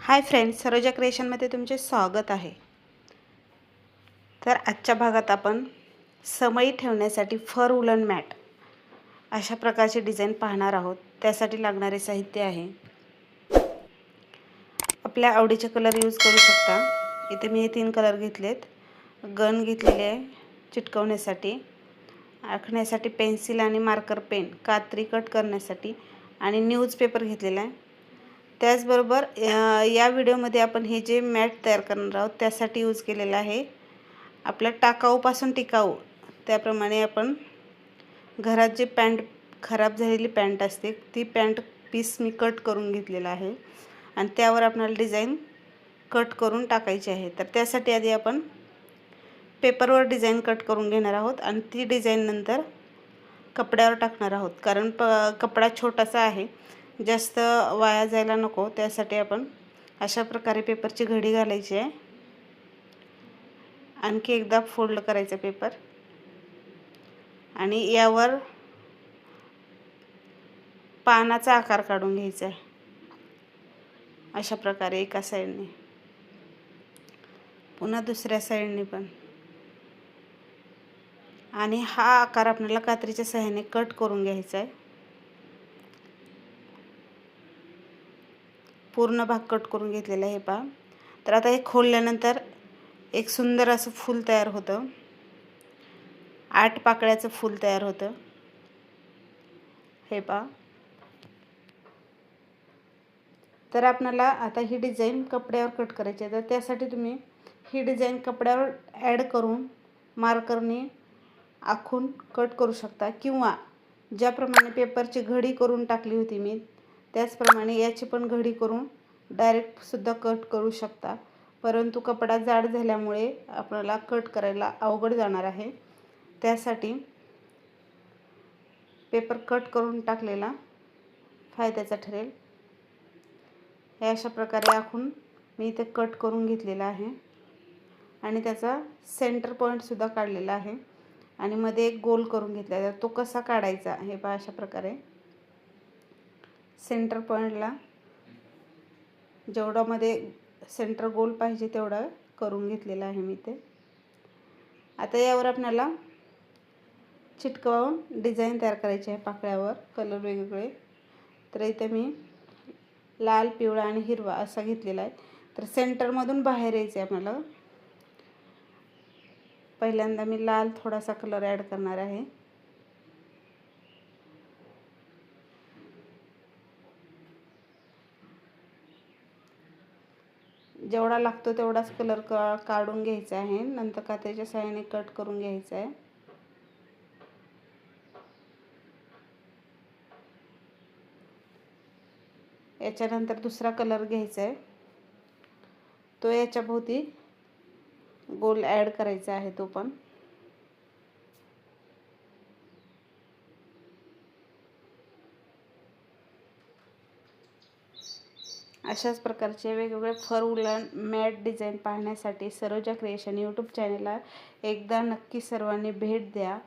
Hi friends, Saroja क्रिएशनमध्ये तुमचे स्वागत आहे। तर आजच्या भागात आपण समई ठेवण्यासाठी फर वूलन मॅट अशा प्रकारचे डिझाइन पाहणार आहोत। त्यासाठी लागणारे साहित्य आहे, आपल्या आवडीचे कलर यूज करू शकता। इथे मी 3 कलर घेतलेत। गन घेतलेले आहे चिटकवण्यासाठी, आखण्यासाठी पेन्सिल आणि मार्कर पेन, कात्री कट करण्यासाठी आणि न्यूजपेपर घेतलेला आहे। त्याचबरोबर या व्हिडिओमध्ये आपण हे जे मॅट तयार करणार आहोत त्यासाठी यूज केलेला आहे आपल्या टाकाऊपासून टिकाऊ। त्याप्रमाणे आपण घरात जे पॅन्ट खराब झालेली पॅन्ट असते ती पॅन्ट पीस मी कट करून घेतलेला आहे आणि त्यावर आपल्याला डिझाइन कट करून टाकायची आहे। तर त्यासाठी आधी आपण पेपरवर डिझाइन कट करून घेणार आहोत आणि ती डिझाइन नंतर कपड्यावर टाकणार आहोत। कारण कपडा छोटासा आहे, जास्त वाया जायला नको, त्यासाठी आपण अशा प्रकारे पेपरची घडी घालायची आहे। आणखी एकदा फोल्ड करायचा पेपर आणि यावर पानाचा आकार काढून घ्यायचा आहे अशा प्रकारे एका साइडने, पुन्हा दुसऱ्या साइडने पण, आणि हा आकार आपल्याला कात्रीच्या सहाय्याने कट करून घ्यायचा आहे। पूर्ण भाग कट करून घेतलेला आहे पहा। तर आता हे खोलल्यानंतर एक सुंदर असं फूल तयार होतं, 8 पाकळ्याचं फूल तयार होतं हे पहा। तर आपल्याला आता ही डिझाइन कपड्यावर कट करायची आहे। तर त्यासाठी तुम्ही ही डिझाइन कपड्यावर ॲड करून मार्करने आखून कट करू शकता, किंवा ज्याप्रमाणे पेपरची घडी करून टाकली होती मी त्याचप्रमाणे याची पण घडी करून डायरेक्ट सुद्धा कट करू शकता। परंतु कपडा जाड झाल्यामुळे आपल्याला कट करायला अवघड जाणार आहे, त्यासाठी पेपर कट करून टाकलेला फायद्याचा ठरेल। हे अशा प्रकारे आखून मी इथे कट करून घेतलेला आहे आणि त्याचा सेंटर पॉइंट सुद्धा काढलेला आहे आणि मध्ये एक गोल करून घेतला आहे। तो कसा काढायचा हे पहा, अशा प्रकारे सेंटर पॉइंटला जेवढा मध्ये सेंटर गोल पाहिजे तेवढा करून घेतलेला आहे मी ते। आता यावर आपल्याला चिटकवून डिझाइन तयार करायची आहे पाकळ्यावर, कलर वेगवेगळे। तर इथे मी लाल, पिवळा आणि हिरवा असा घेतलेला आहे। तर सेंटरमधून बाहेर यायचे आपल्याला। पहिल्यांदा मी लाल थोडासा कलर ॲड करणार आहे, जेवढा लागतो तेवढाच कलर काढून घ्यायचा आहे, नंतर कात्रीच्या सहाय्याने कट करून घ्यायचा आहे। याच्यानंतर दुसरा कलर घ्यायचा आहे, तो याच्या भोवती गोल ॲड करायचा आहे तो पण। अशाच प्रकारचे वेगवेगळे फर वूलन मॅट डिझाइन पाहण्यासाठी सरोजा क्रिएशन यूट्यूब चॅनलला एकदा नक्की सर्वांनी भेट द्या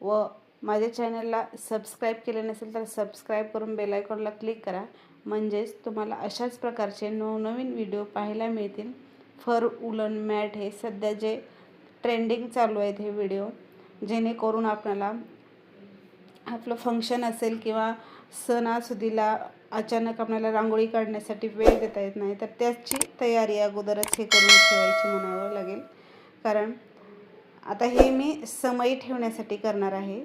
व माझ्या चॅनलला सबस्क्राईब केले नसेल तर सबस्क्राईब करून बेल आयकॉनला क्लिक करा, म्हणजेच तुम्हाला अशाच प्रकारचे नवनवीन व्हिडिओ पाहायला मिळतील। फर वूलन मॅट हे सध्या जे ट्रेंडिंग चालू आहेत हे व्हिडिओ, जेणेकरून आपल्याला आपलं फंक्शन असेल किंवा सणासुदीला अचानक आपल्याला रांगोळी काढण्यासाठी वेळ देता येत नाही, तर त्याची तयारी अगोदरच हे करून ठेवायची म्हणावं लागेल। कारण आता हे मी समई ठेवण्यासाठी करणार आहे।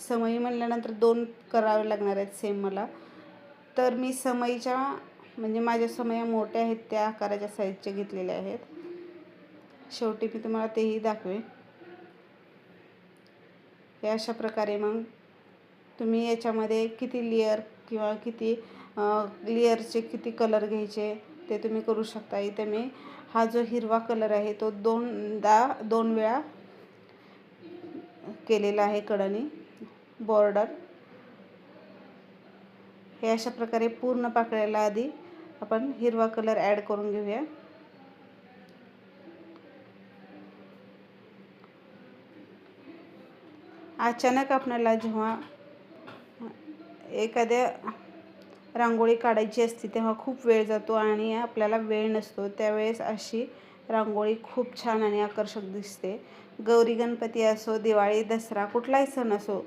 समई म्हणल्यानंतर 2 करावे लागणार आहेत सेम मला। तर मी समईच्या म्हणजे माझ्या समया मोठ्या आहेत त्या आकाराच्या साईजचे घेतलेले आहेत। शेवटी मी तुम्हाला तेही दाखवेन। हे अशा प्रकारे मग तुम्ही याच्यामध्ये किती लेयर किंवा किती लेयरचे किती कलर घ्यायचे ते तुम्ही करू शकता। इथे मी हा जो हिरवा कलर आहे तो 2 वेळा केलेला आहे कडाने बॉर्डर। हे अशा प्रकारे पूर्ण पाकळ्याला आधी आपण हिरवा कलर ॲड करून घेऊया। अचानक आपल्याला जेव्हा एखाद्या रांगोळी काढायची असते तेव्हा खूप वेळ जातो आणि आपल्याला वेळ नसतो, त्यावेळेस अशी रांगोळी खूप छान आणि आकर्षक दिसते. गौरी गणपती असो, दिवाळी, दसरा, कुठलाही सण असो,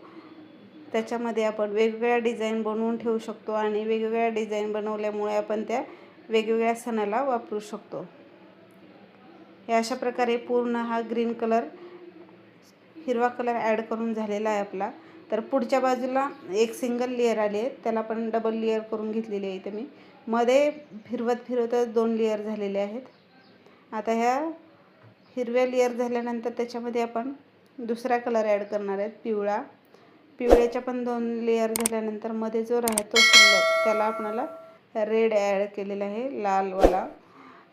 त्याच्यामध्ये आपण वेगवेगळ्या डिझाईन बनवून ठेवू शकतो आणि वेगवेगळ्या डिझाईन बनवल्यामुळे आपण त्या वेगवेगळ्या सणाला वापरू शकतो. हे अशा प्रकारे पूर्ण हा ग्रीन कलर, हिरवा कलर ॲड करून झालेला आहे आपला. तर पुढच्या बाजूला एक सिंगल लेअर आली आहे, त्याला पण डबल लेअर करून घेतलेली आहे. इथे मी मध्ये फिरवतच 2 लेअर झालेले आहेत. आता ह्या हिरव्या लेअर झाल्यानंतर त्याच्यामध्ये आपण दुसरा कलर ॲड करणार आहेत, पिवळा. पिवळ्याच्या पण 2 लेअर झाल्यानंतर मध्ये जो राहतो शिल्लक त्याला आपल्याला रेड ॲड केलेला आहे, लालवाला.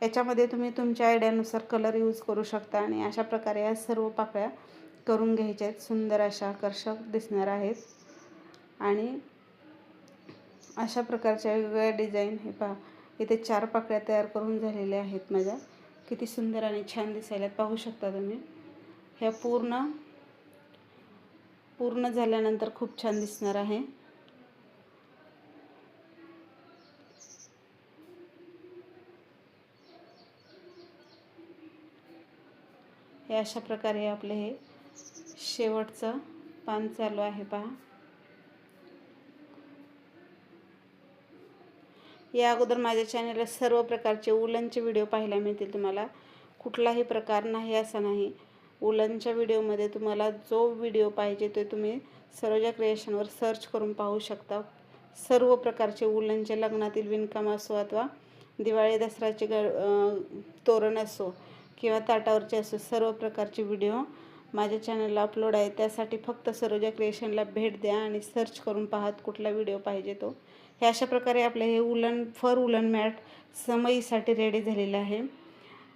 याच्यामध्ये तुम्ही तुमच्या आयडियानुसार कलर यूज करू शकता आणि अशा प्रकारे या सर्व पाकळ्या करून घ्यायच्या आहेत. सुंदर अशा आकर्षक दिसणार आहेत आणि अशा प्रकारच्या वेगवेगळ्या डिझाईन, हे पहा इथे 4 पाकळ्या तयार करून झालेल्या आहेत माझ्या. किती सुंदर आणि छान दिसायला पाहू शकता तुम्ही. ह्या पूर्ण झाल्यानंतर खूप छान दिसणार आहे. हे अशा प्रकारे आपले हे शेवटचं पान चालू आहे पहा. या अगोदर माझ्या चॅनलला सर्व प्रकारचे उलनचे व्हिडिओ पाहायला मिळतील तुम्हाला. कुठलाही प्रकार नाही असा नाही. उलनच्या व्हिडिओमध्ये तुम्हाला जो व्हिडिओ पाहिजे ते तुम्ही सरोजा क्रिएशनवर सर्च करून पाहू शकता. सर्व प्रकारचे उलनचे, लग्नातील विणकाम असो अथवा दिवाळी दसऱ्याचे तोरण असो किंवा ताटावरचे असो, सर्व प्रकारचे व्हिडिओ माझ्या चॅनलला अपलोड आहे. त्यासाठी फक्त सरोजा क्रिएशनला भेट द्या आणि सर्च करून पाहत कुठला व्हिडिओ पाहिजे तो. हे अशा प्रकारे आपले हे फर उलन मॅट समईसाठी रेडी झालेलं आहे.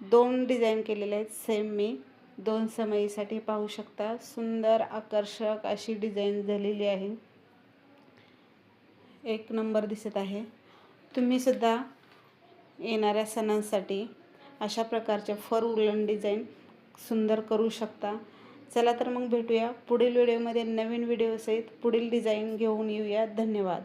2 डिझाईन केलेले आहेत सेम मी. 2 समईसाठी पाहू शकता. सुंदर आकर्षक अशी डिझाईन झालेली आहे. एक नंबर दिसत आहे. तुम्हीसुद्धा येणाऱ्या सणांसाठी अशा प्रकारच्या फर उलन डिझाईन सुंदर करू शकता. चला तर मग भेटूया पुढील व्हिडिओमध्ये नवीन व्हिडिओसहित पुढील डिझाईन घेऊन येऊया. धन्यवाद.